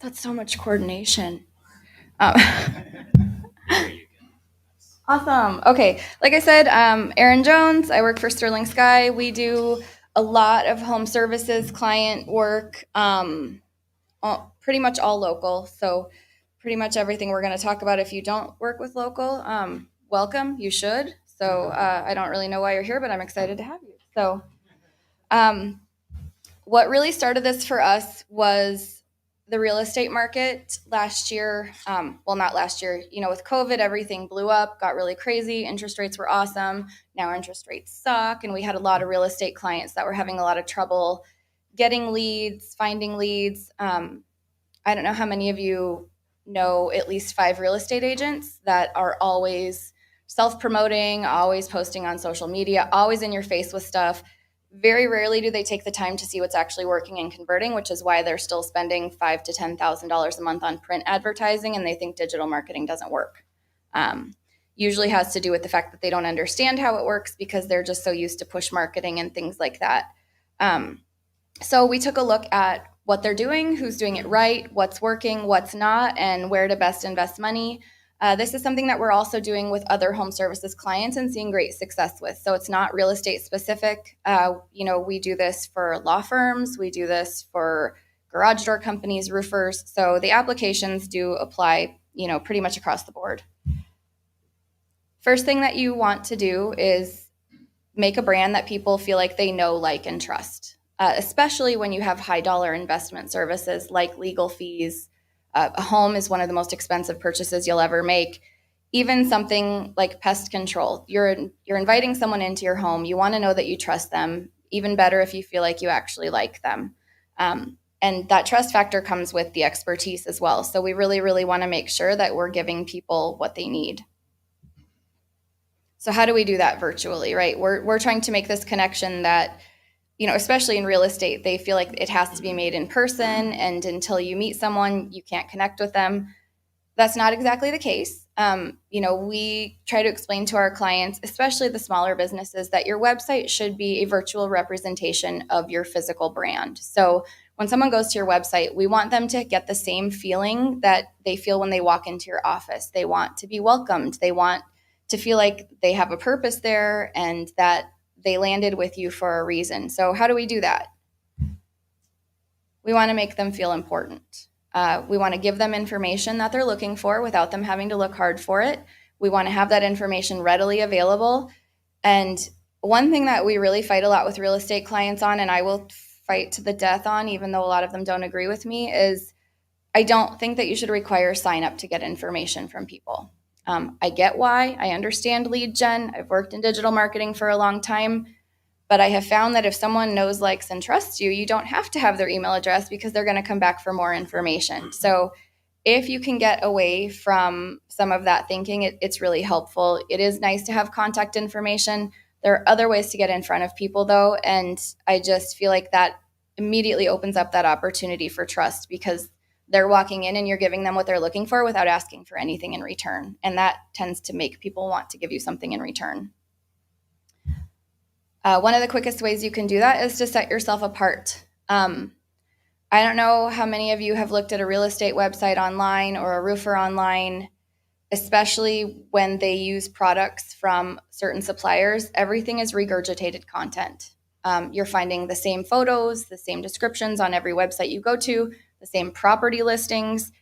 That's so much coordination. Um, awesome. Okay. Like I said, Erin Jones. I work for Sterling Sky. We do a lot of home services client work, pretty much all local. So, pretty much everything we're going to talk about. If you don't work with local, welcome. You should. So, I don't really know why you're here, but I'm excited to have you. So, um, what really started this for us was the real estate market last year. Well, not last year, with COVID, everything blew up, got really crazy. Interest rates were awesome. Now our interest rates suck. And we had a lot of real estate clients that were having a lot of trouble getting leads, finding leads. I don't know how many of you know at least 5 real estate agents that are always self promoting, always posting on social media, always in your face with stuff. Very rarely do they take the time to see what's actually working and converting, which is why they're still spending $5,000 to $10,000 a month on print advertising, and they think digital marketing doesn't work. Um, Usually has to do with the fact that they don't understand how it works because they're just so used to push marketing and things like that. Um, so we took a look at what they're doing, who's doing it right, what's working, what's not, and where to best invest money. This is something that we're also doing with other home services clients and seeing great success with. So it's not real estate specific. We do this for law firms, we do this for garage door companies, roofers. So the applications do apply, pretty much across the board. First thing that you want to do is make a brand that people feel like they know, like, and trust, especially when you have high dollar investment services like legal fees. A home is one of the most expensive purchases you'll ever make. Even something like pest control. You're inviting someone into your home. You want to know that you trust them. Even better if you feel like you actually like them. And that trust factor comes with the expertise as well. So we really, really want to make sure that we're giving people what they need. So how do we do that virtually, right? We're trying to make this connection that, especially in real estate, they feel like it has to be made in person, and until you meet someone, you can't connect with them. That's not exactly the case. We try to explain to our clients, especially the smaller businesses, that your website should be a virtual representation of your physical brand. So when someone goes to your website, we want them to get the same feeling that they feel when they walk into your office. They want to be welcomed. They want to feel like they have a purpose there and that they landed with you for a reason. So how do we do that? We want to make them feel important. We want to give them information that they're looking for without them having to look hard for it. We want to have that information readily available. And one thing that we really fight a lot with real estate clients on, and I will fight to the death on, even though a lot of them don't agree with me, is I don't think that you should require sign up to get information from people. I get why. I understand lead gen. I've worked in digital marketing for a long time. But I have found that if someone knows, likes, and trusts you, you don't have to have their email address because they're going to come back for more information. So if you can get away from some of that thinking, it's really helpful. It is nice to have contact information. There are other ways to get in front of people, though. And I just feel like that immediately opens up that opportunity for trust because they're walking in and you're giving them what they're looking for without asking for anything in return. And that tends to make people want to give you something in return. One of the quickest ways you can do that is to set yourself apart. I don't know how many of you have looked at a real estate website online or a roofer online, especially when they use products from certain suppliers. Everything is regurgitated content. You're finding the same photos, the same descriptions on every website you go to, the same property listings.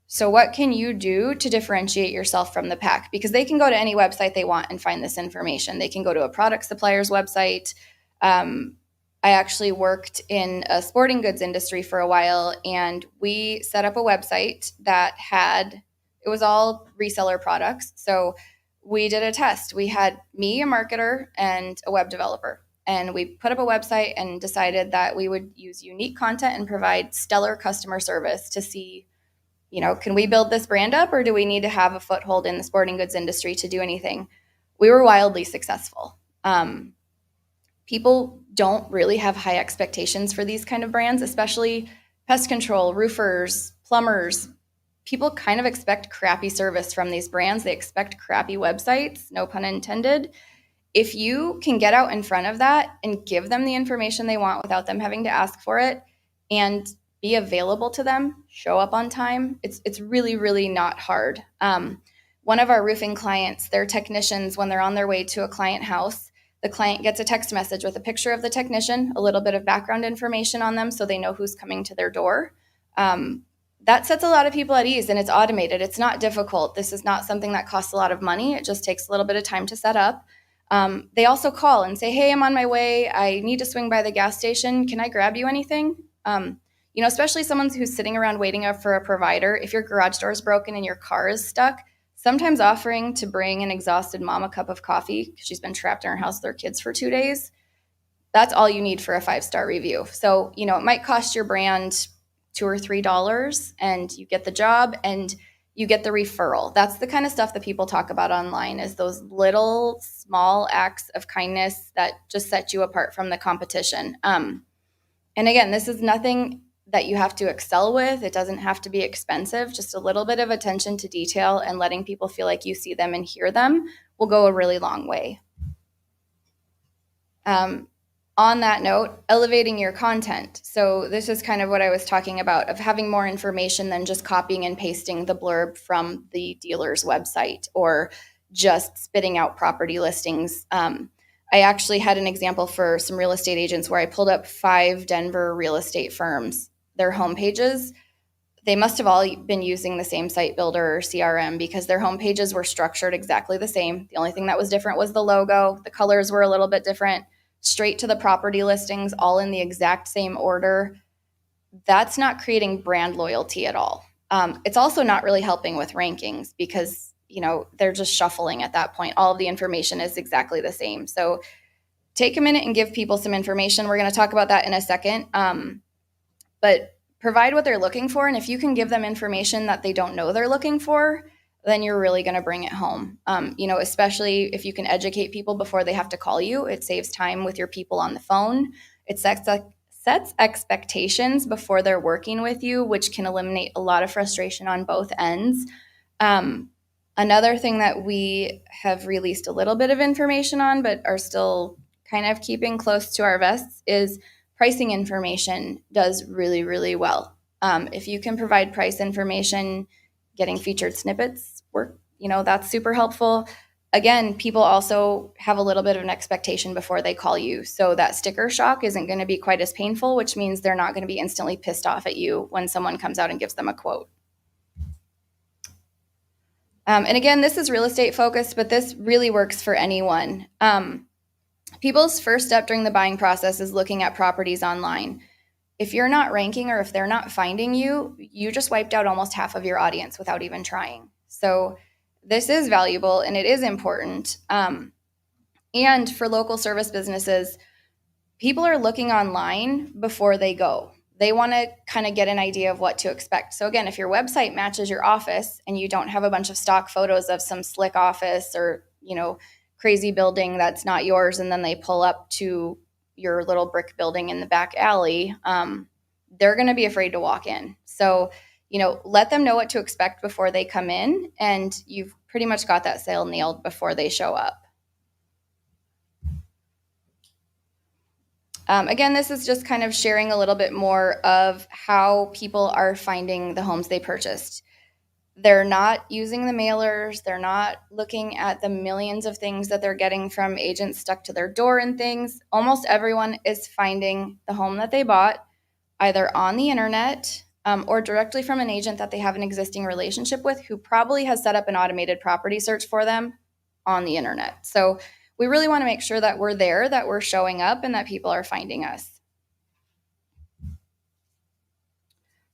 So what can you do to differentiate yourself from the pack? Because they can go to any website they want and find this information. They can go to a product supplier's website. I actually worked in a sporting goods industry for a while, and we set up a website that it was all reseller products. So we did a test. We had me, a marketer, and a web developer. And we put up a website and decided that we would use unique content and provide stellar customer service to see, can we build this brand up, or do we need to have a foothold in the sporting goods industry to do anything? We were wildly successful. People don't really have high expectations for these kind of brands, especially pest control, roofers, plumbers. People kind of expect crappy service from these brands. They expect crappy websites, no pun intended. If you can get out in front of that and give them the information they want without them having to ask for it, and be available to them, show up on time. It's really, really not hard. One of our roofing clients, their technicians, when they're on their way to a client house, the client gets a text message with a picture of the technician, a little bit of background information on them so they know who's coming to their door. That sets a lot of people at ease, and it's automated. It's not difficult. This is not something that costs a lot of money. It just takes a little bit of time to set up. They also call and say, hey, I'm on my way. I need to swing by the gas station. Can I grab you anything? Especially someone who's sitting around waiting up for a provider. If your garage door is broken and your car is stuck, sometimes offering to bring an exhausted mom a cup of coffee because she's been trapped in her house with her kids for 2 days, that's all you need for a 5-star review. So, it might cost your brand $2 or $3 and you get the job and you get the referral. That's the kind of stuff that people talk about online, is those little small acts of kindness that just set you apart from the competition. And again, this is nothing that you have to excel with. It doesn't have to be expensive. Just a little bit of attention to detail and letting people feel like you see them and hear them will go a really long way. On that note, elevating your content. So this is kind of what I was talking about, of having more information than just copying and pasting the blurb from the dealer's website or just spitting out property listings. I actually had an example for some real estate agents where I pulled up 5 Denver real estate firms, their homepages. They must have all been using the same site builder or CRM because their homepages were structured exactly the same. The only thing that was different was the logo. The colors were a little bit different. Straight to the property listings, all in the exact same order. That's not creating brand loyalty at all. It's also not really helping with rankings because, they're just shuffling at that point. All of the information is exactly the same. So take a minute and give people some information. We're going to talk about that in a second. But provide what they're looking for. And if you can give them information that they don't know they're looking for, then you're really going to bring it home. Especially if you can educate people before they have to call you. It saves time with your people on the phone. It sets expectations before they're working with you, which can eliminate a lot of frustration on both ends. Another thing that we have released a little bit of information on, but are still kind of keeping close to our vests, is pricing information does really, really well. If you can provide price information, getting featured snippets work, that's super helpful. Again, people also have a little bit of an expectation before they call you. So that sticker shock isn't going to be quite as painful, which means they're not going to be instantly pissed off at you when someone comes out and gives them a quote. And again, this is real estate focused, but this really works for anyone. People's first step during the buying process is looking at properties online. If you're not ranking or if they're not finding you, you just wiped out almost half of your audience without even trying. So this is valuable and it is important. And for local service businesses, people are looking online before they go. They want to kind of get an idea of what to expect. So again, if your website matches your office and you don't have a bunch of stock photos of some slick office or, crazy building that's not yours, and then they pull up to your little brick building in the back alley, they're going to be afraid to walk in. So, let them know what to expect before they come in, and you've pretty much got that sale nailed before they show up. Again, this is just kind of sharing a little bit more of how people are finding the homes they purchased. They're not using the mailers. They're not looking at the millions of things that they're getting from agents stuck to their door and things. Almost everyone is finding the home that they bought either on the internet or directly from an agent that they have an existing relationship with, who probably has set up an automated property search for them on the internet. So we really want to make sure that we're there, that we're showing up, and that people are finding us.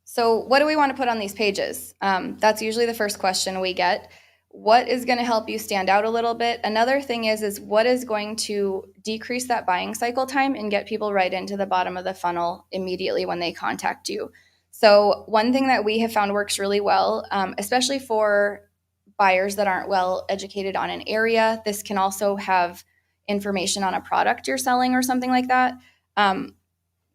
So what do we want to put on these pages? That's usually the first question we get. What is going to help you stand out a little bit? Another thing is what is going to decrease that buying cycle time and get people right into the bottom of the funnel immediately when they contact you. So one thing that we have found works really well, especially for buyers that aren't well educated on an area, this can also have information on a product you're selling or something like that.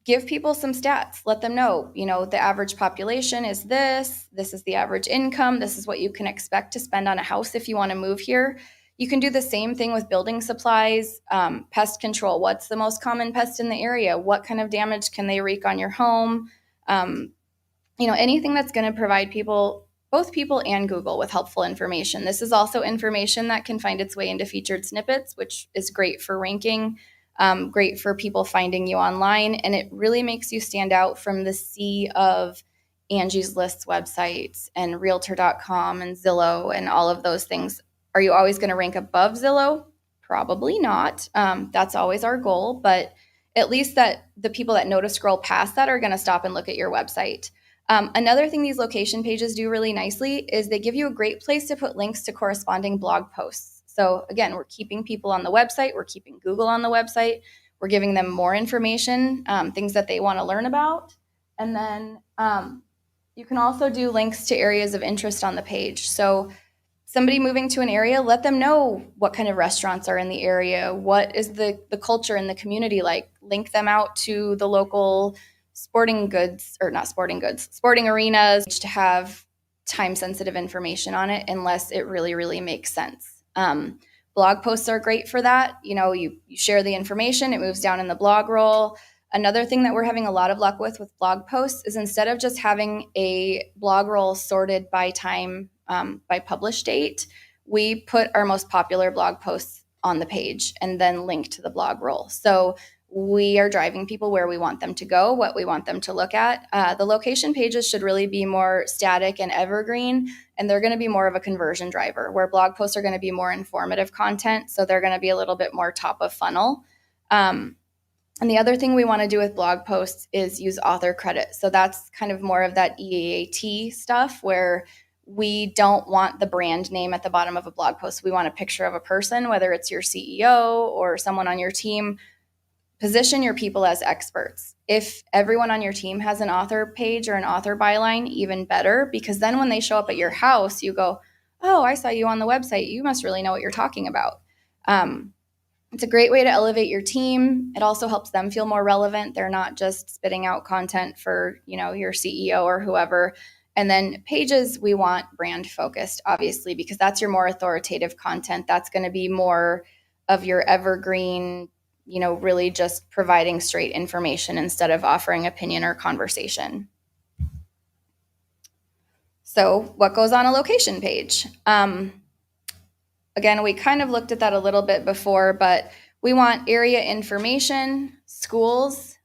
Give people some stats. Let them know, the average population is this is the average income, this is what you can expect to spend on a house if you want to move here. You can do the same thing with building supplies, pest control. What's the most common pest in the area? What kind of damage can they wreak on your home? anything that's going to provide both people and Google, with helpful information. This is also information that can find its way into featured snippets, which is great for ranking, great for people finding you online, and it really makes you stand out from the sea of Angie's List's websites and Realtor.com and Zillow and all of those things. Are you always going to rank above Zillow? Probably not. That's always our goal, but at least that the people that know to scroll past that are going to stop and look at your website. Another thing these location pages do really nicely is they give you a great place to put links to corresponding blog posts. So again, we're keeping people on the website, we're keeping Google on the website, we're giving them more information, things that they want to learn about. And then you can also do links to areas of interest on the page. So somebody moving to an area, let them know what kind of restaurants are in the area, what is the culture in the community like. Link them out to the local sporting arenas to have time-sensitive information on it, unless it really, really makes sense. Blog posts are great for that. You share the information, it moves down in the blog roll. Another thing that we're having a lot of luck with blog posts is, instead of just having a blog roll sorted by time, by publish date, we put our most popular blog posts on the page and then link to the blog roll. So we are driving people where we want them to go, what we want them to look at. The location pages should really be more static and evergreen, and they're going to be more of a conversion driver, where blog posts are going to be more informative content. So they're going to be a little bit more top of funnel. And the other thing we want to do with blog posts is use author credit. So that's kind of more of that EAT stuff, where we don't want the brand name at the bottom of a blog post. We want a picture of a person, whether it's your CEO or someone on your team. Position your people as experts. If everyone on your team has an author page or an author byline, even better, because then when they show up at your house, you go, oh, I saw you on the website. You must really know what you're talking about. It's a great way to elevate your team. It also helps them feel more relevant. They're not just spitting out content for, your CEO or whoever. And then pages, we want brand focused, obviously, because that's your more authoritative content. That's going to be more of your evergreen, really just providing straight information instead of offering opinion or conversation. So what goes on a location page? Again, we kind of looked at that a little bit before, but we want area information, schools.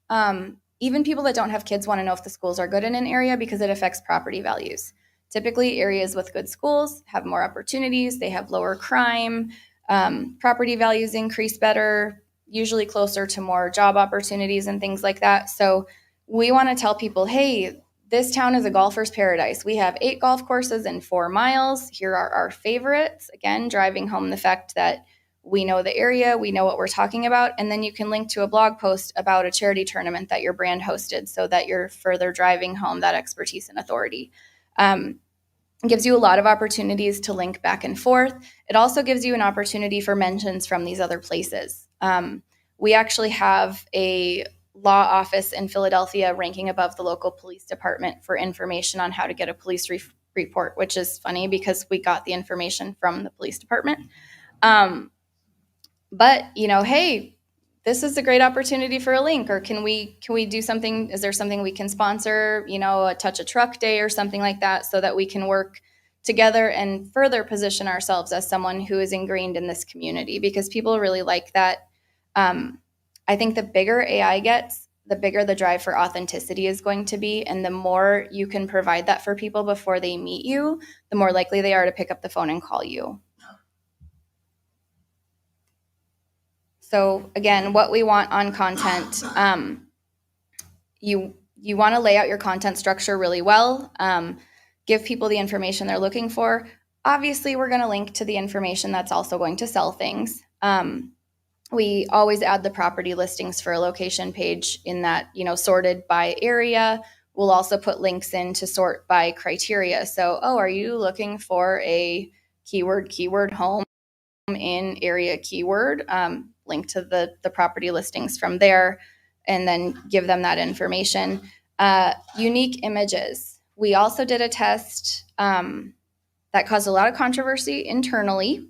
Even people that don't have kids want to know if the schools are good in an area, because it affects property values. Typically, areas with good schools have more opportunities. They have lower crime. Property values increase better, usually closer to more job opportunities and things like that. So we want to tell people, hey, this town is a golfer's paradise. We have 8 golf courses in 4 miles. Here are our favorites. Again, driving home the fact that we know the area, we know what we're talking about, and then you can link to a blog post about a charity tournament that your brand hosted, so that you're further driving home that expertise and authority. It gives you a lot of opportunities to link back and forth. It also gives you an opportunity for mentions from these other places. We actually have a law office in Philadelphia ranking above the local police department for information on how to get a police report, which is funny because we got the information from the police department. But, hey, this is a great opportunity for a link, or can we do something? Is there something we can sponsor, a Touch a Truck Day or something like that, so that we can work together and further position ourselves as someone who is ingrained in this community, because people really like that. I think the bigger AI gets, the bigger the drive for authenticity is going to be. And the more you can provide that for people before they meet you, the more likely they are to pick up the phone and call you. So again, what we want on content, you want to lay out your content structure really well, give people the information they're looking for. Obviously, we're going to link to the information that's also going to sell things. We always add the property listings for a location page in that, sorted by area. We'll also put links in to sort by criteria. So, are you looking for a keyword home in area keyword? Link to the property listings from there, and then give them that information. Unique images. We also did a test that caused a lot of controversy internally.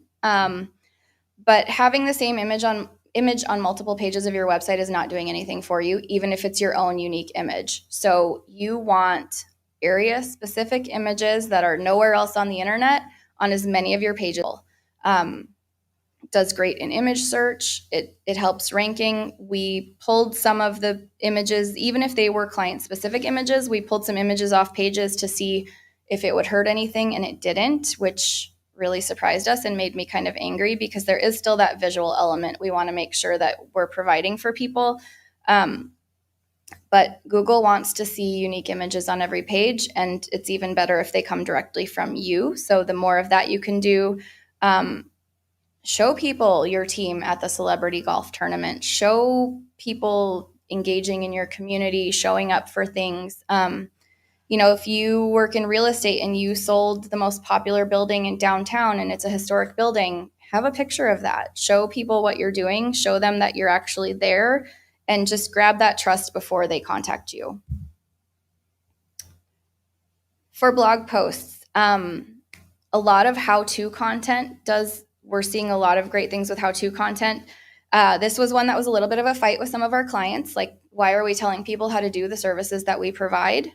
But having the same image on multiple pages of your website is not doing anything for you, even if it's your own unique image. So you want area specific images that are nowhere else on the internet on as many of your pages. Does great in image search. It helps ranking. We pulled some of the images, even if they were client specific images, we pulled some images off pages to see if it would hurt anything, and it didn't, which really surprised us and made me kind of angry because there is still that visual element we want to make sure that we're providing for people. But Google wants to see unique images on every page, and it's even better if they come directly from you. So the more of that you can do, show people your team at the celebrity golf tournament, show people engaging in your community, showing up for things. If you work in real estate and you sold the most popular building in downtown and it's a historic building, have a picture of that. Show people what you're doing, show them that you're actually there, and just grab that trust before they contact you. For blog posts, a lot of how-to content we're seeing a lot of great things with how-to content. This was one that was a little bit of a fight with some of our clients. Like, why are we telling people how to do the services that we provide?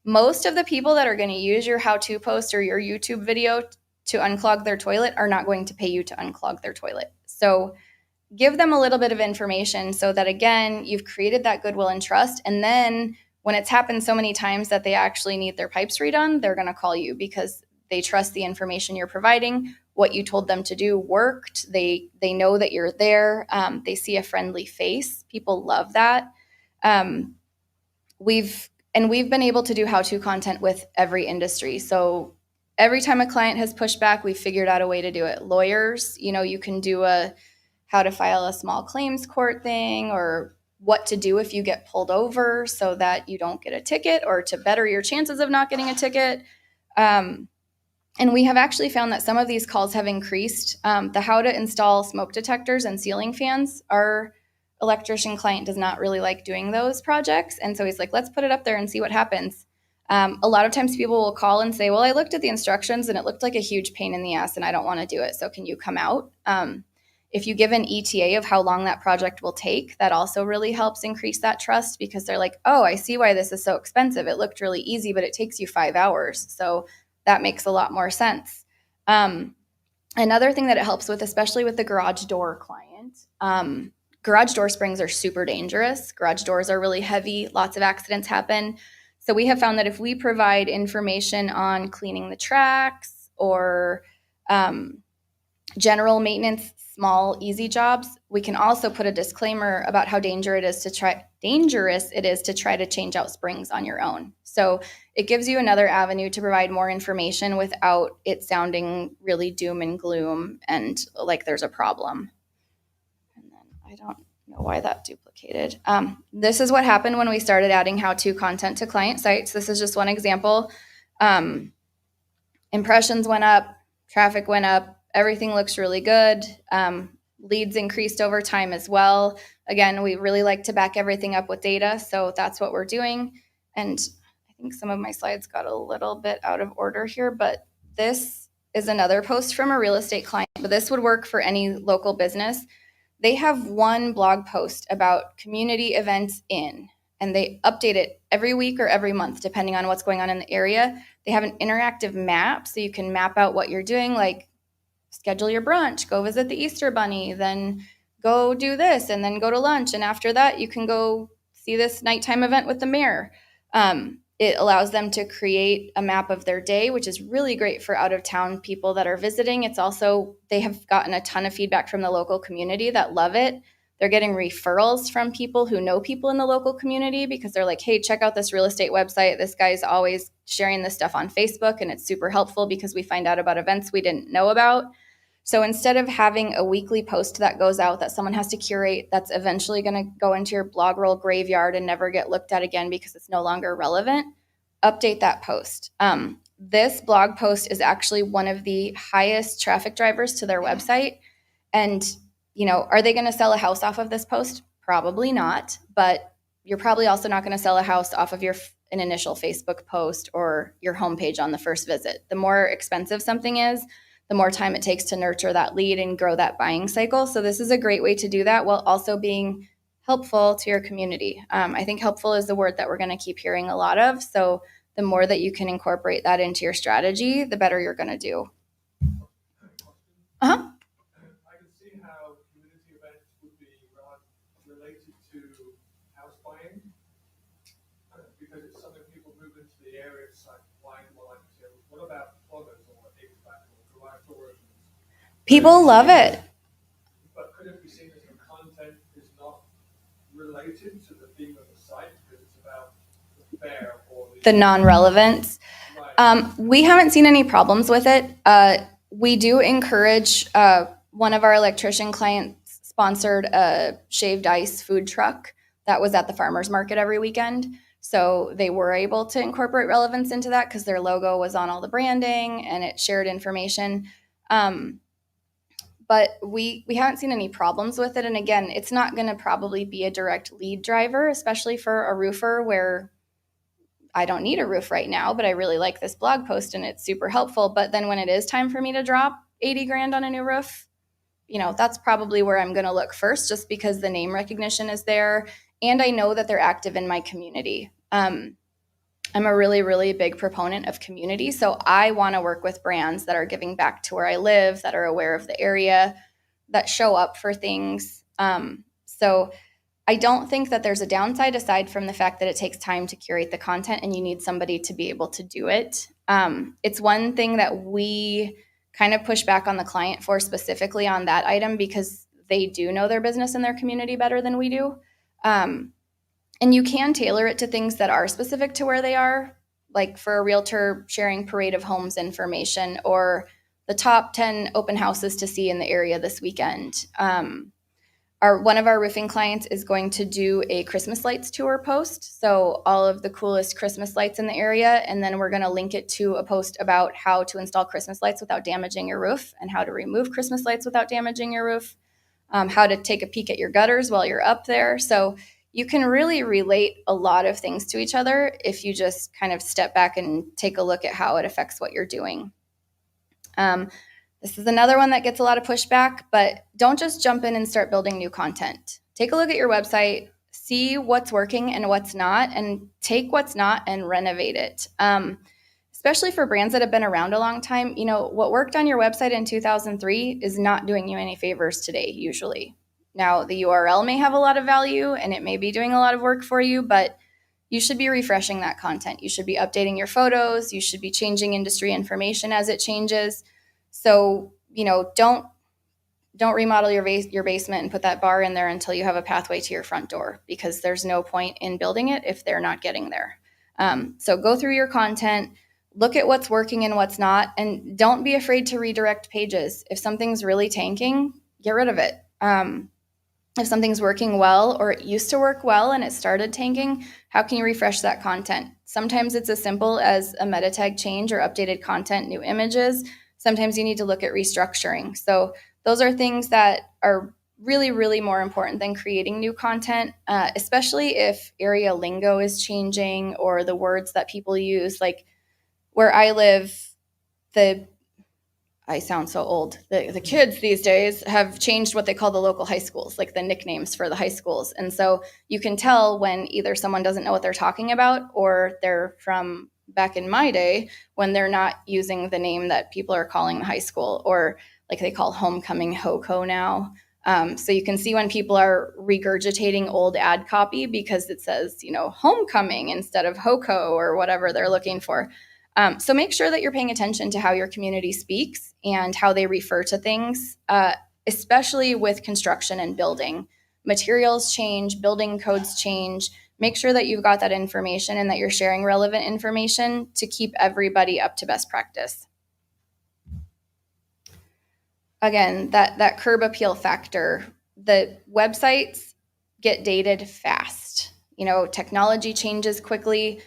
Most of the people that are going to use your how-to post or your YouTube video to unclog their toilet are not going to pay you to unclog their toilet. So give them a little bit of information so that, again, you've created that goodwill and trust. And then when it's happened so many times that they actually need their pipes redone, they're going to call you because they trust the information you're providing. What you told them to do worked. They know that you're there. They see a friendly face. People love that. We've been able to do how-to content with every industry. So every time a client has pushed back, we've figured out a way to do it. Lawyers, you can do a how to file a small claims court thing, or what to do if you get pulled over so that you don't get a ticket, or to better your chances of not getting a ticket. And we have actually found that some of these calls have increased. The how to install smoke detectors and ceiling fans, our electrician client does not really like doing those projects. And so he's like, let's put it up there and see what happens. A lot of times people will call and say, well, I looked at the instructions and it looked like a huge pain in the ass and I don't want to do it. So can you come out? If you give an ETA of how long that project will take, that also really helps increase that trust, because they're like, oh, I see why this is so expensive. It looked really easy, but it takes you 5 hours. So that makes a lot more sense. Another thing that it helps with, especially with the garage door client, garage door springs are super dangerous. Garage doors are really heavy. Lots of accidents happen. So we have found that if we provide information on cleaning the tracks or general maintenance, small, easy jobs, we can also put a disclaimer about how dangerous it is to try to change out springs on your own. So it gives you another avenue to provide more information without it sounding really doom and gloom and like there's a problem. And then I don't know why that duplicated. This is what happened when we started adding how-to content to client sites. This is just one example. Impressions went up, traffic went up, everything looks really good. Leads increased over time as well. Again, we really like to back everything up with data, so that's what we're doing. And I think some of my slides got a little bit out of order here, but this is another post from a real estate client, but this would work for any local business. They have one blog post about community events and they update it every week or every month, depending on what's going on in the area. They have an interactive map, so you can map out what you're doing, like schedule your brunch, go visit the Easter Bunny, then go do this, and then go to lunch. And after that, you can go see this nighttime event with the mayor. It allows them to create a map of their day, which is really great for out-of-town people that are visiting. It's also, they have gotten a ton of feedback from the local community that love it. They're getting referrals from people who know people in the local community because they're like, hey, check out this real estate website. This guy's always sharing this stuff on Facebook, and it's super helpful because we find out about events we didn't know about. So instead of having a weekly post that goes out that someone has to curate, that's eventually going to go into your blog roll graveyard and never get looked at again because it's no longer relevant, update that post. This blog post is actually one of the highest traffic drivers to their website. And, are they going to sell a house off of this post? Probably not, but you're probably also not going to sell a house off of an initial Facebook post or your homepage on the first visit. The more expensive something is, the more time it takes to nurture that lead and grow that buying cycle. So this is a great way to do that while also being helpful to your community. I think helpful is the word that we're going to keep hearing a lot of. So the more that you can incorporate that into your strategy, the better you're going to do. Uh-huh. I can see how community events would be related to house buying because it's something people move into the area. It's like why like what about plumbers or HVAC or garage doors? People love it. But could it be seen as the content is not related to the theme of the site because it's about the fair or The non-relevance. right. We haven't seen any problems with it. We do encourage, one of our electrician clients sponsored a shaved ice food truck that was at the farmer's market every weekend. So they were able to incorporate relevance into that because their logo was on all the branding and it shared information. But we haven't seen any problems with it. And again, it's not going to probably be a direct lead driver, especially for a roofer where I don't need a roof right now, but I really like this blog post and it's super helpful. But then when it is time for me to drop 80 grand on a new roof, that's probably where I'm going to look first, just because the name recognition is there. And I know that they're active in my community. I'm a really, really big proponent of community. So I want to work with brands that are giving back to where I live, that are aware of the area, that show up for things. So I don't think that there's a downside aside from the fact that it takes time to curate the content and you need somebody to be able to do it. It's one thing that we kind of push back on the client for specifically on that item because they do know their business and their community better than we do. And you can tailor it to things that are specific to where they are, like for a realtor sharing parade of homes information or the top 10 open houses to see in the area this weekend. One of our roofing clients is going to do a Christmas lights tour post. So all of the coolest Christmas lights in the area. And then we're going to link it to a post about how to install Christmas lights without damaging your roof and how to remove Christmas lights without damaging your roof, how to take a peek at your gutters while you're up there. So you can really relate a lot of things to each other if you just kind of step back and take a look at how it affects what you're doing. This is another one that gets a lot of pushback, but don't just jump in and start building new content. Take a look at your website, see what's working and what's not, and take what's not and renovate it. Especially for brands that have been around a long time, what worked on your website in 2003 is not doing you any favors today, usually. Now, the URL may have a lot of value and it may be doing a lot of work for you, but you should be refreshing that content. You should be updating your photos. You should be changing industry information as it changes. So, don't remodel your basement and put that bar in there until you have a pathway to your front door, because there's no point in building it if they're not getting there. So go through your content, look at what's working and what's not, and don't be afraid to redirect pages. If something's really tanking, get rid of it. If something's working well or it used to work well and it started tanking, how can you refresh that content? Sometimes it's as simple as a meta tag change or updated content, new images. Sometimes you need to look at restructuring. So those are things that are really, really more important than creating new content, especially if area lingo is changing or the words that people use. Like where I live, I sound so old. The kids these days have changed what they call the local high schools, like the nicknames for the high schools. And so you can tell when either someone doesn't know what they're talking about or they're from back in my day when they're not using the name that people are calling the high school, or like they call homecoming HOCO now. So you can see when people are regurgitating old ad copy because it says, homecoming instead of HOCO or whatever they're looking for. So make sure that you're paying attention to how your community speaks and how they refer to things, especially with construction and building. Materials change, building codes change. Make sure that you've got that information and that you're sharing relevant information to keep everybody up to best practice. Again, that curb appeal factor, the websites get dated fast. Technology changes quickly.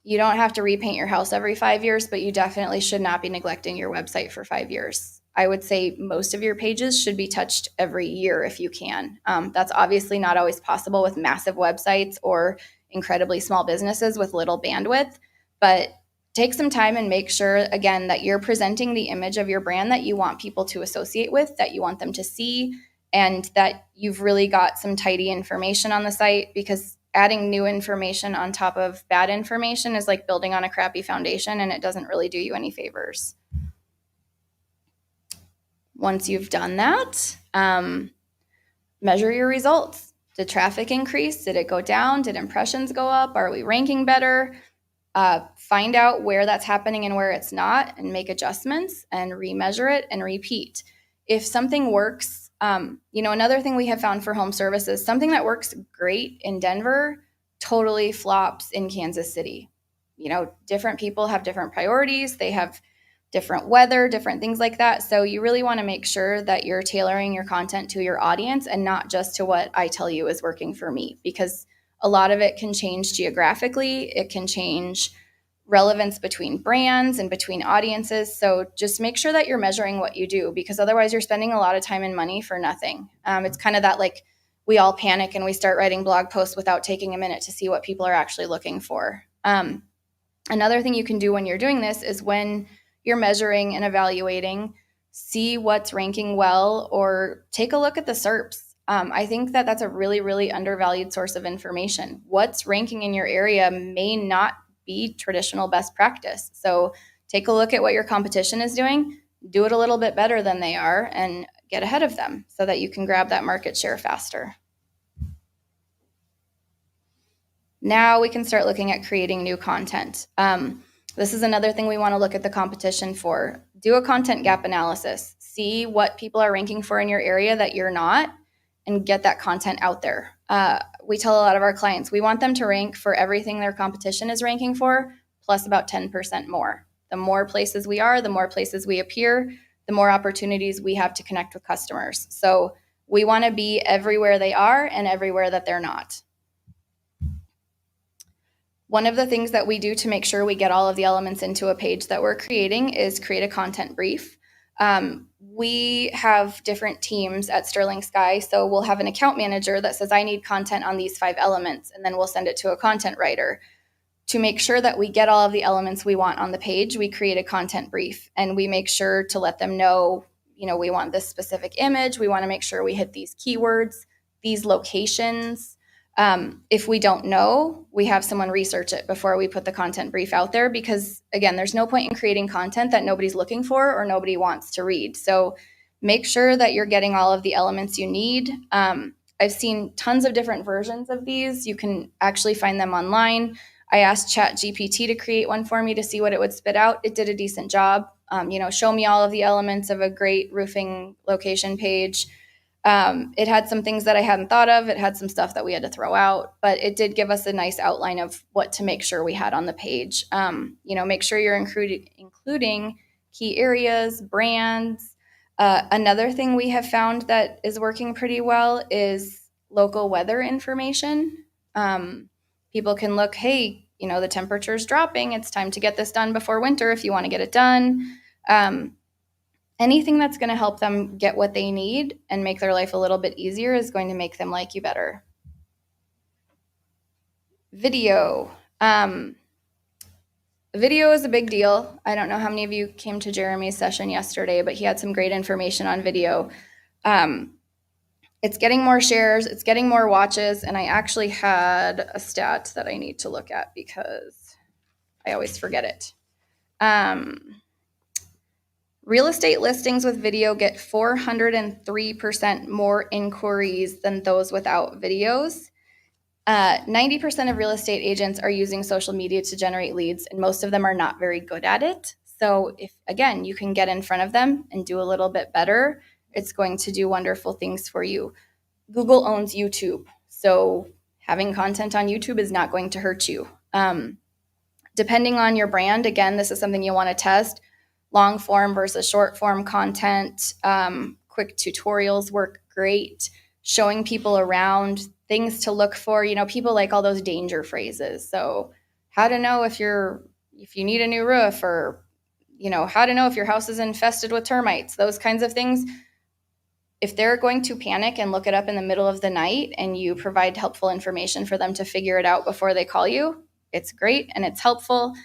You don't have to repaint your house every 5 years, but you definitely should not be neglecting your website for 5 years. I would say most of your pages should be touched every year if you can. That's obviously not always possible with massive websites or incredibly small businesses with little bandwidth, but take some time and make sure, again, that you're presenting the image of your brand that you want people to associate with, that you want them to see, and that you've really got some tidy information on the site, because adding new information on top of bad information is like building on a crappy foundation, and it doesn't really do you any favors. Once you've done that, measure your results. Did traffic increase? Did it go down? Did impressions go up? Are we ranking better? Find out where that's happening and where it's not, and make adjustments and remeasure it and repeat. If something works, another thing we have found for home services, something that works great in Denver totally flops in Kansas City. Different people have different priorities. They have different weather, different things like that. So you really want to make sure that you're tailoring your content to your audience and not just to what I tell you is working for me, because a lot of it can change geographically. It can change relevance between brands and between audiences. So just make sure that you're measuring what you do, because otherwise you're spending a lot of time and money for nothing. It's kind of that, like, we all panic and we start writing blog posts without taking a minute to see what people are actually looking for. Another thing you can do when you're doing this is, when you're measuring and evaluating, see what's ranking well, or take a look at the SERPs. I think that that's a really, really undervalued source of information. What's ranking in your area may not be traditional best practice. So take a look at what your competition is doing, do it a little bit better than they are, and get ahead of them so that you can grab that market share faster. Now we can start looking at creating new content. This is another thing we want to look at the competition for. Do a content gap analysis. See what people are ranking for in your area that you're not, and get that content out there. We tell a lot of our clients, we want them to rank for everything their competition is ranking for, plus about 10% more. The more places we are, the more places we appear, the more opportunities we have to connect with customers. So we want to be everywhere they are and everywhere that they're not. One of the things that we do to make sure we get all of the elements into a page that we're creating is create a content brief. We have different teams at Sterling Sky, so we'll have an account manager that says, I need content on these 5 elements, and then we'll send it to a content writer. To make sure that we get all of the elements we want on the page, we create a content brief, and we make sure to let them know, we want this specific image, we want to make sure we hit these keywords, these locations. If we don't know, we have someone research it before we put the content brief out there, because again, there's no point in creating content that nobody's looking for or nobody wants to read. So make sure that you're getting all of the elements you need. I've seen tons of different versions of these. You can actually find them online. I asked ChatGPT to create one for me to see what it would spit out. It did a decent job. Show me all of the elements of a great roofing location page. It had some things that I hadn't thought of. It had some stuff that we had to throw out, but it did give us a nice outline of what to make sure we had on the page. Make sure you're including key areas, brands. Another thing we have found that is working pretty well is local weather information. People can look, hey, the temperature's dropping. It's time to get this done before winter if you want to get it done. Anything that's going to help them get what they need and make their life a little bit easier is going to make them like you better. Video. Video is a big deal. I don't know how many of you came to Jeremy's session yesterday, but he had some great information on video. It's getting more shares, it's getting more watches, and I actually had a stat that I need to look at because I always forget it. Real estate listings with video get 403% more inquiries than those without videos. 90% of real estate agents are using social media to generate leads, and most of them are not very good at it. So if, again, you can get in front of them and do a little bit better, it's going to do wonderful things for you. Google owns YouTube, so having content on YouTube is not going to hurt you. Depending on your brand, again, this is something you want to test. Long form versus short form content. Quick tutorials work great. Showing people around, things to look for. People like all those danger phrases. So how to know if you need a new roof, or, how to know if your house is infested with termites, those kinds of things. If they're going to panic and look it up in the middle of the night and you provide helpful information for them to figure it out before they call you, it's great and it's helpful.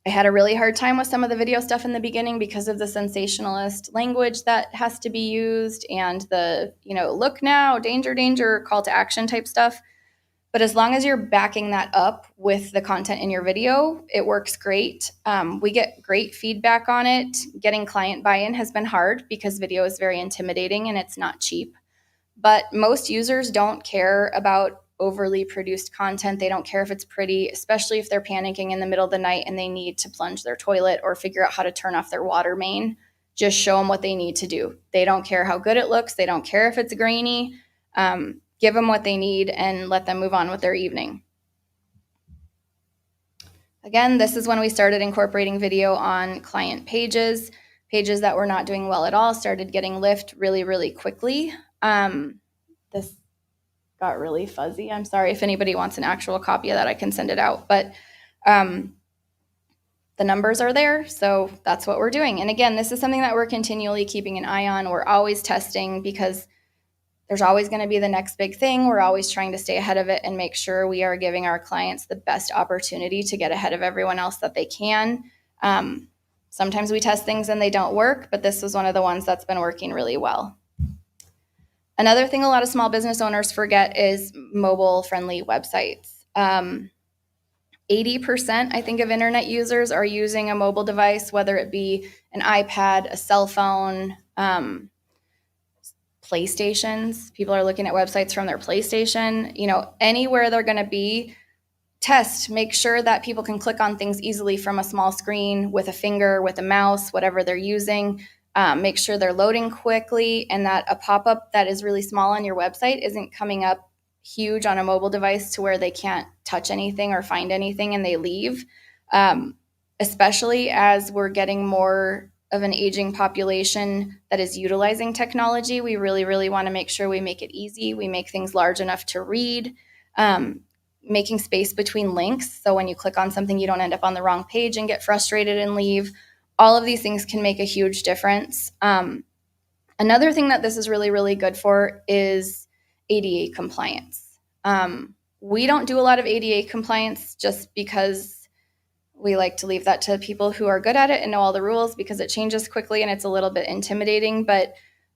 I had a really hard time with some of the video stuff in the beginning because of the sensationalist language that has to be used and the, look now, danger, danger, call to action type stuff. But as long as you're backing that up with the content in your video, it works great. We get great feedback on it. Getting client buy-in has been hard because video is very intimidating and it's not cheap. But most users don't care about overly produced content. They don't care if it's pretty, especially if they're panicking in the middle of the night and they need to plunge their toilet or figure out how to turn off their water main. Just show them what they need to do. They don't care how good it looks. They don't care if it's grainy. Give them what they need and let them move on with their evening. Again, this is when we started incorporating video on client pages. Pages that were not doing well at all started getting lift really, really quickly. This got really fuzzy. I'm sorry. If anybody wants an actual copy of that, I can send it out. But the numbers are there, so that's what we're doing. And again, this is something that we're continually keeping an eye on. We're always testing because there's always going to be the next big thing. We're always trying to stay ahead of it and make sure we are giving our clients the best opportunity to get ahead of everyone else that they can. Sometimes we test things and they don't work, but this was one of the ones that's been working really well. Another thing a lot of small business owners forget is mobile-friendly websites. 80%, I think, of internet users are using a mobile device, whether it be an iPad, a cell phone, PlayStations. People are looking at websites from their PlayStation. Anywhere they're going to be, test, make sure that people can click on things easily from a small screen with a finger, with a mouse, whatever they're using. Make sure they're loading quickly and that a pop-up that is really small on your website isn't coming up huge on a mobile device to where they can't touch anything or find anything and they leave. Especially as we're getting more of an aging population that is utilizing technology, we really, really want to make sure we make it easy. We make things large enough to read, making space between links. So when you click on something, you don't end up on the wrong page and get frustrated and leave. All of these things can make a huge difference. Another thing that this is really, really good for is ADA compliance. We don't do a lot of ADA compliance just because we like to leave that to people who are good at it and know all the rules because it changes quickly and it's a little bit intimidating. But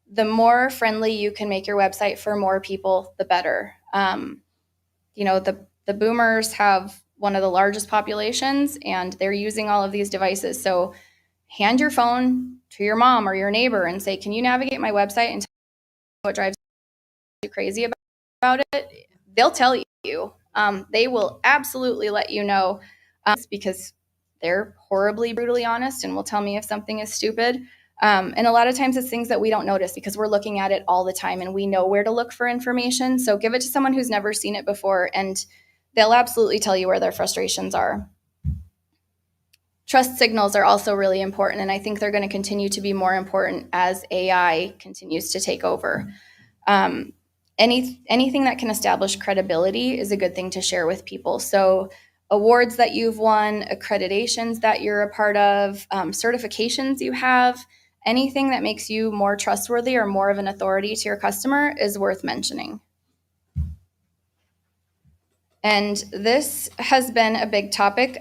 the more friendly you can make your website for more people, the better. The boomers have one of the largest populations and they're using all of these devices. So hand your phone to your mom or your neighbor and say, can you navigate my website and tell me what drives you crazy about it? They'll tell you. They will absolutely let you know because they're horribly, brutally honest and will tell me if something is stupid. And a lot of times it's things that we don't notice because we're looking at it all the time and we know where to look for information. So give it to someone who's never seen it before and they'll absolutely tell you where their frustrations are. Trust signals are also really important, and I think they're going to continue to be more important as AI continues to take over. Anything that can establish credibility is a good thing to share with people. So awards that you've won, accreditations that you're a part of, certifications you have, anything that makes you more trustworthy or more of an authority to your customer is worth mentioning. And this has been a big topic.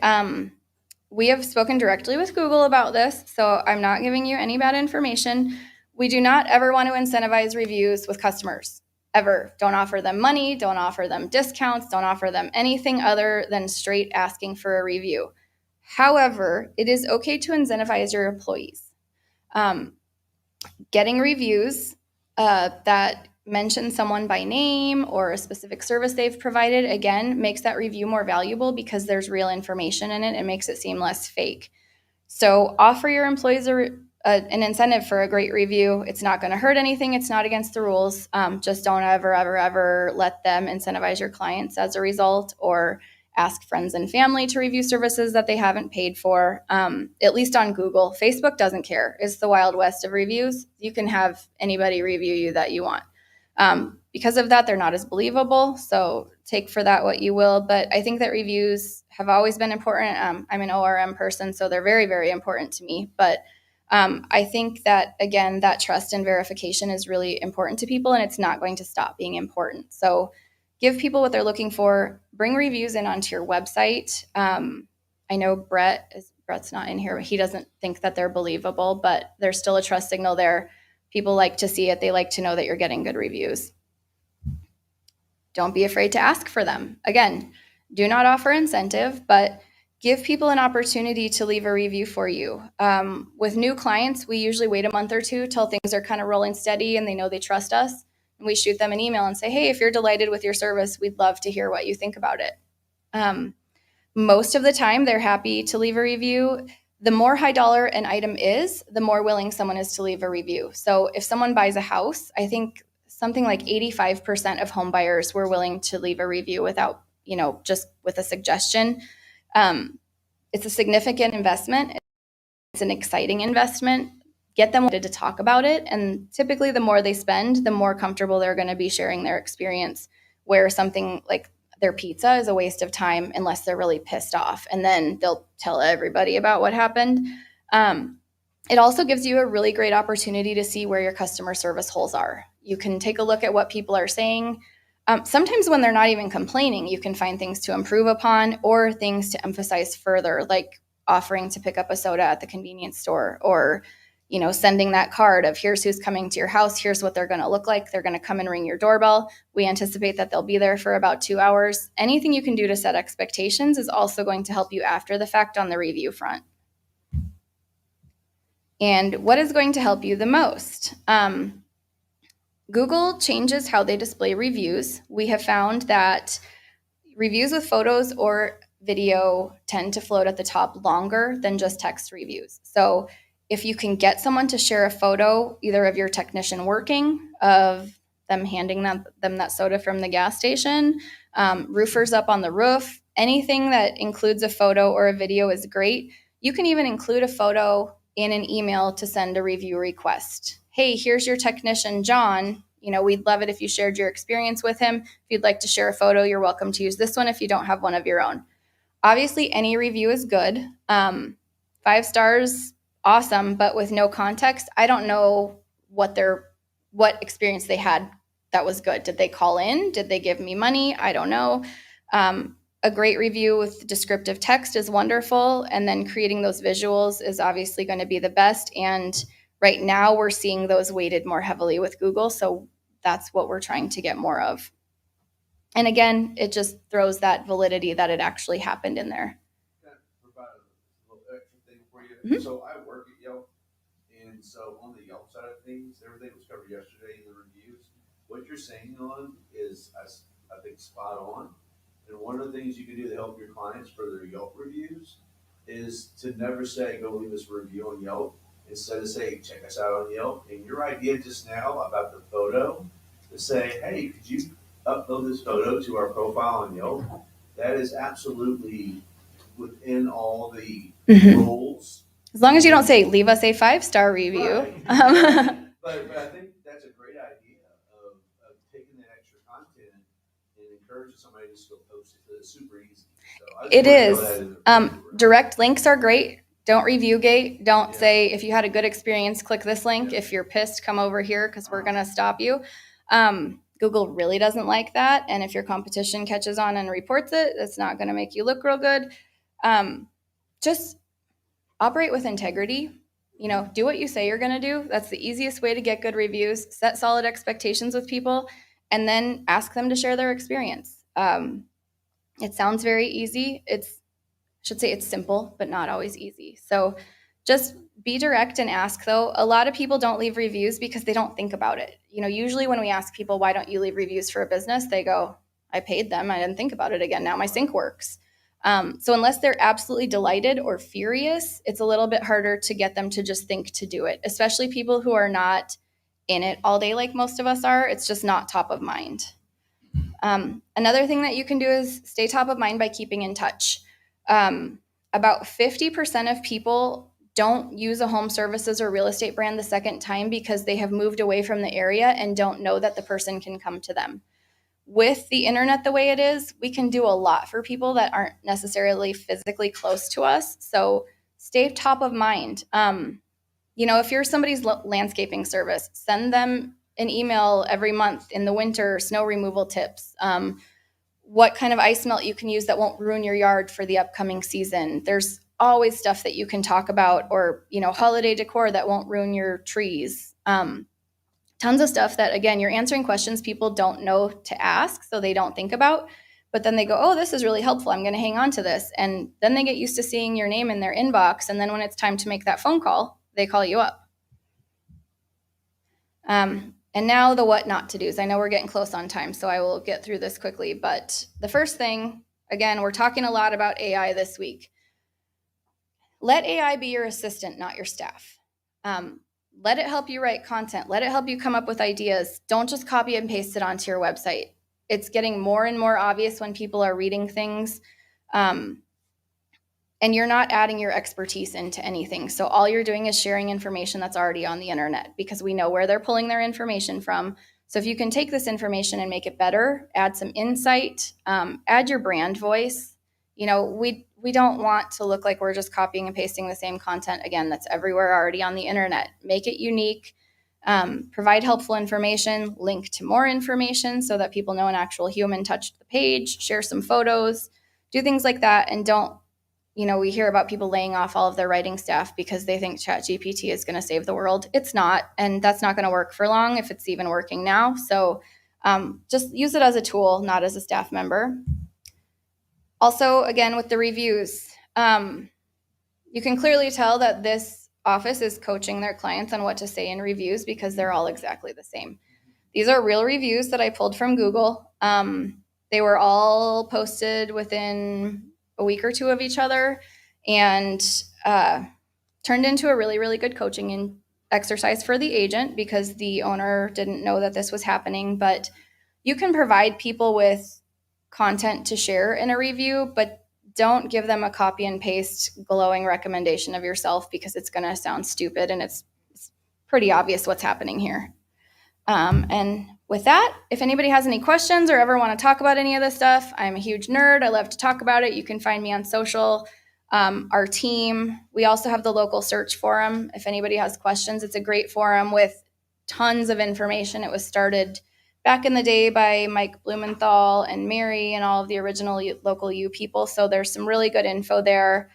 We have spoken directly with Google about this, so I'm not giving you any bad information. We do not ever want to incentivize reviews with customers, ever. Don't offer them money, don't offer them discounts, don't offer them anything other than straight asking for a review. However, it is okay to incentivize your employees. Getting reviews that mention someone by name or a specific service they've provided, again, makes that review more valuable because there's real information in it and makes it seem less fake. So offer your employees an incentive for a great review. It's not going to hurt anything. It's not against the rules. Just don't ever let them incentivize your clients as a result or ask friends and family to review services that they haven't paid for, at least on Google. Facebook doesn't care. It's the Wild West of reviews. You can have anybody review you that you want. Because of that, they're not as believable. So take for that what you will. But I think that reviews have always been important. I'm an ORM person, so they're very, very important to me. But I think that, again, that trust and verification is really important to people, and it's not going to stop being important. So give people what they're looking for. Bring reviews in onto your website. I know Brett's not in here, but he doesn't think that they're believable, but there's still a trust signal there. People like to see it. They like to know that you're getting good reviews. don't be afraid to ask for them. Again, do not offer incentive, but give people an opportunity to leave a review for you. With new clients, we usually wait a month or two till things are kind of rolling steady and they know they trust us. And we shoot them an email and say, hey, if you're delighted with your service, we'd love to hear what you think about it. Most of the time, they're happy to leave a review. The more high dollar an item is, the more willing someone is to leave a review. So if someone buys a house, I think something like 85% of home buyers were willing to leave a review without, just with a suggestion. It's a significant investment. It's an exciting investment. Get them to talk about it. And typically, the more they spend, the more comfortable they're going to be sharing their experience, where something like their pizza is a waste of time unless they're really pissed off. And then they'll tell everybody about what happened. It also gives you a really great opportunity to see where your customer service holes are. You can take a look at what people are saying. Sometimes when they're not even complaining, you can find things to improve upon or things to emphasize further, like offering to pick up a soda at the convenience store, or sending that card of here's who's coming to your house, here's what they're going to look like, they're going to come and ring your doorbell, we anticipate that they'll be there for about 2 hours. Anything you can do to set expectations is also going to help you after the fact on the review front. And what is going to help you the most? Google changes how they display reviews. We have found that reviews with photos or video tend to float at the top longer than just text reviews. So if you can get someone to share a photo, either of your technician working, of them handing them that soda from the gas station, roofers up on the roof, anything that includes a photo or a video is great. You can even include a photo in an email to send a review request. Hey, here's your technician, John. We'd love it if you shared your experience with him. If you'd like to share a photo, you're welcome to use this one if you don't have one of your own. Obviously, any review is good. 5 stars, awesome, but with no context, I don't know what experience they had that was good. Did they call in? Did they give me money? I don't know. A great review with descriptive text is wonderful, and then creating those visuals is obviously going to be the best. And right now, we're seeing those weighted more heavily with Google, so that's what we're trying to get more of. And again, it just throws that validity that it actually happened in there. Can I provide a little extra thing for you? Mhm. So I work at Yelp, and so on the Yelp side of things, everything was covered yesterday in the reviews. What you're saying on is, I think, spot on. And one of the things you can do to help your clients for their Yelp reviews is to never say, go leave us a review on Yelp. Instead of saying, check us out on Yelp. And your idea just now about the photo, to say, hey, could you upload this photo to our profile on Yelp? That is absolutely within all the rules. As long as you don't say, leave us a 5-star review. Right. But I think that's a great idea of taking that extra content and encouraging somebody to just go post it. It's super easy. So I just It wanna is. throw that in there. Direct links are great. Don't review gate. Don't Yeah. say, if you had a good experience, click this link. Yeah. If you're pissed, come over here because we're going to stop you. Google really doesn't like that. And if your competition catches on and reports it, it's not going to make you look real good. Just operate with integrity. Do what you say you're going to do. That's the easiest way to get good reviews. Set solid expectations with people, and then ask them to share their experience. It sounds very easy. It's simple, but not always easy. So just be direct and ask, though. A lot of people don't leave reviews because they don't think about it. Usually when we ask people, why don't you leave reviews for a business? They go, I paid them. I didn't think about it again. Now my sink works. So unless they're absolutely delighted or furious, it's a little bit harder to get them to just think to do it, especially people who are not in it all day like most of us are. It's just not top of mind. Another thing that you can do is stay top of mind by keeping in touch. About 50% of people don't use a home services or real estate brand the second time because they have moved away from the area and don't know that the person can come to them. With the internet the way it is, we can do a lot for people that aren't necessarily physically close to us. So stay top of mind. If you're somebody's landscaping service, send them an email every month in the winter, snow removal tips, what kind of ice melt you can use that won't ruin your yard for the upcoming season. There's always stuff that you can talk about, or holiday decor that won't ruin your trees. tons of stuff that, again, you're answering questions people don't know to ask, so they don't think about. But then they go, oh, this is really helpful. I'm going to hang on to this. And then they get used to seeing your name in their inbox. And then when it's time to make that phone call, they call you up. And now the what not to do's. I know we're getting close on time, so I will get through this quickly. But the first thing, again, we're talking a lot about AI this week. Let AI be your assistant, not your staff. Let it help you write content. Let it help you come up with ideas. Don't just copy and paste it onto your website. It's getting more and more obvious when people are reading things. And you're not adding your expertise into anything. So all you're doing is sharing information that's already on the internet, because we know where they're pulling their information from. So if you can take this information and make it better, add some insight, add your brand voice. You know, we don't want to look like we're just copying and pasting the same content again that's everywhere already on the internet. Make it unique, provide helpful information, link to more information so that people know an actual human touched the page, share some photos, do things like that. And don't, we hear about people laying off all of their writing staff because they think ChatGPT is going to save the world. It's not, and that's not going to work for long if it's even working now. So just use it as a tool, not as a staff member. Also, again, with the reviews, you can clearly tell that this office is coaching their clients on what to say in reviews because they're all exactly the same. These are real reviews that I pulled from Google. They were all posted within a week or two of each other and turned into a really, really good coaching exercise for the agent because the owner didn't know that this was happening. But you can provide people with content to share in a review, but don't give them a copy and paste glowing recommendation of yourself because it's going to sound stupid and it's pretty obvious what's happening here. And with that, if anybody has any questions or ever want to talk about any of this stuff, I'm a huge nerd. I love to talk about it. You can find me on social. Our team, we also have the local search forum. If anybody has questions, it's a great forum with tons of information. It was started back in the day by Mike Blumenthal and Mary and all of the original local U people. So there's some really good info there.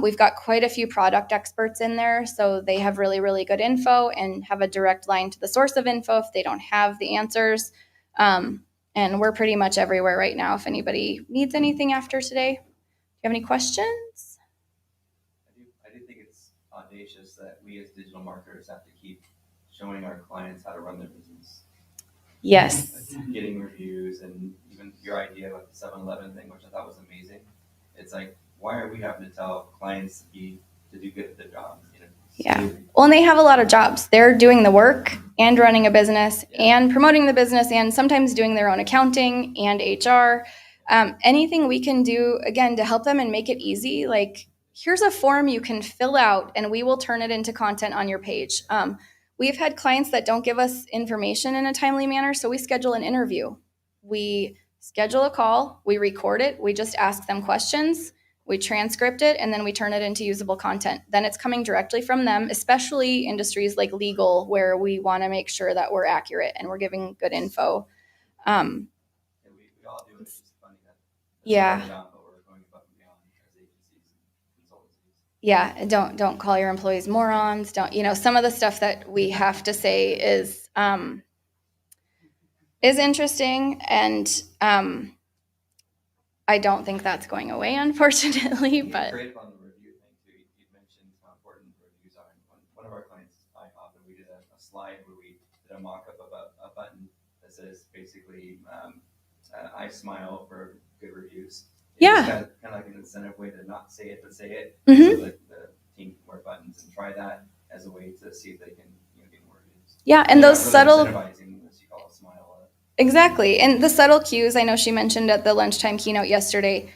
We've got quite a few product experts in there, so they have really, really good info and have a direct line to the source of info if they don't have the answers. And we're pretty much everywhere right now if anybody needs anything after today. Do you have any questions? I do think it's audacious that we as digital marketers have to keep showing our clients how to run their business. Yes. Like getting reviews, and even your idea about the 7-Eleven thing, which I thought was amazing. It's like, why are we having to tell clients to do good at their jobs? Yeah. Well, and they have a lot of jobs. They're doing the work and running a business and promoting the business and sometimes doing their own accounting and HR. Anything we can do, again, to help them and make it easy. Like, here's a form you can fill out and we will turn it into content on your page. We've had clients that don't give us information in a timely manner, so we schedule an interview. We schedule a call, we record it, we just ask them questions. We transcript it, and then we turn it into usable content. Then it's coming directly from them, especially industries like legal, where we want to make sure that we're accurate and we're giving good info. We all do it. It's just funny that Yeah. Job, but we're going above and beyond as agencies and consultancies. Yeah, don't call your employees morons. Don't, some of the stuff that we have to say is interesting, and I don't think that's going away, unfortunately. But Great on the review thing too. You mentioned how important reviews are. One of our clients, IHOP, and we did a slide where we did a mock-up of a button that says basically, "I smile for good reviews." Yeah. Kind of like an incentive way to not say it but say it. Mhm. So that the team can wear buttons and try that as a way to see if they can get more reviews. Yeah, and those Not really subtle. incentivizing unless you call it smile. Exactly. And the subtle cues, I know she mentioned at the lunchtime keynote yesterday,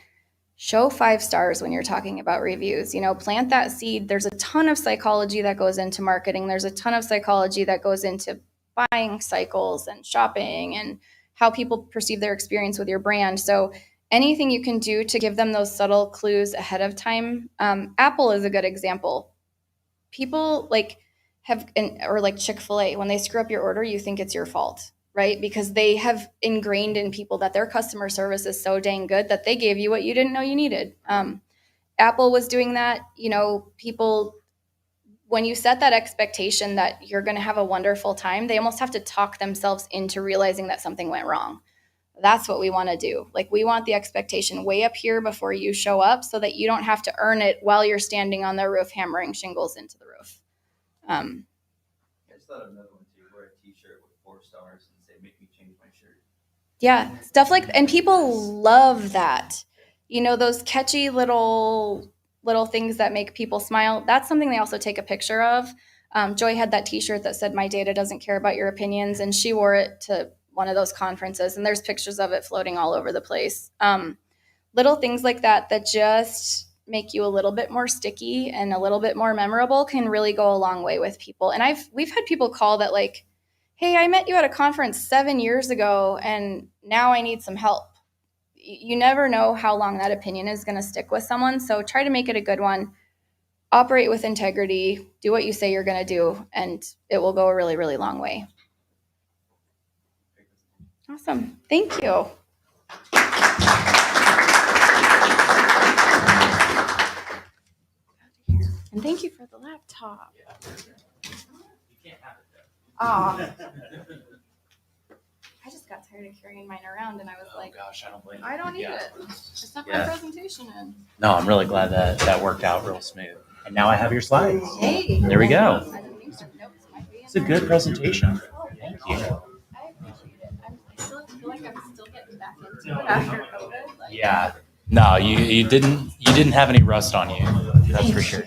show 5 stars when you're talking about reviews. Plant that seed. There's a ton of psychology that goes into marketing. There's a ton of psychology that goes into buying cycles and shopping and how people perceive their experience with your brand. So anything you can do to give them those subtle clues ahead of time. Apple is a good example. People like Chick-fil-A, when they screw up your order, you think it's your fault. Right? Because they have ingrained in people that their customer service is so dang good that they gave you what you didn't know you needed. Apple was doing that. People when you set that expectation that you're going to have a wonderful time, they almost have to talk themselves into realizing that something went wrong. That's what we want to do. Like, we want the expectation way up here before you show up so that you don't have to earn it while you're standing on the roof hammering shingles into the roof. I just thought of another one too. Wear a T-shirt with 4 stars and say, "Make me change my shirt." Yeah, stuff like, and people love that. You know, those catchy little things that make people smile. That's something they also take a picture of. Joy had that T-shirt that said, "My data doesn't care about your opinions," and she wore it to one of those conferences, and there's pictures of it floating all over the place. Little things like that that just make you a little bit more sticky and a little bit more memorable can really go a long way with people. And we've had people call that like, "Hey, I met you at a conference 7 years ago and now I need some help." You never know how long that opinion is going to stick with someone. So try to make it a good one. Operate with integrity. Do what you say you're going to do, and it will go a really, really long way. Awesome. Thank you. And thank you for the laptop. You can't have it though. Aw. I just got tired of carrying mine around, and I was like, Gosh, I don't blame you. I don't need Yeah. it. Just stuff my Yeah. presentation in. No, I'm really glad that worked out real smooth. And now I have your slides. Hey. There we go. I didn't think so. Nope, it might be in It's a there. good presentation. Oh, thank you. you. I appreciate it. I still feel like I'm still getting back into it after COVID. Like, Yeah. No, you didn't have any rust on you. That's for sure.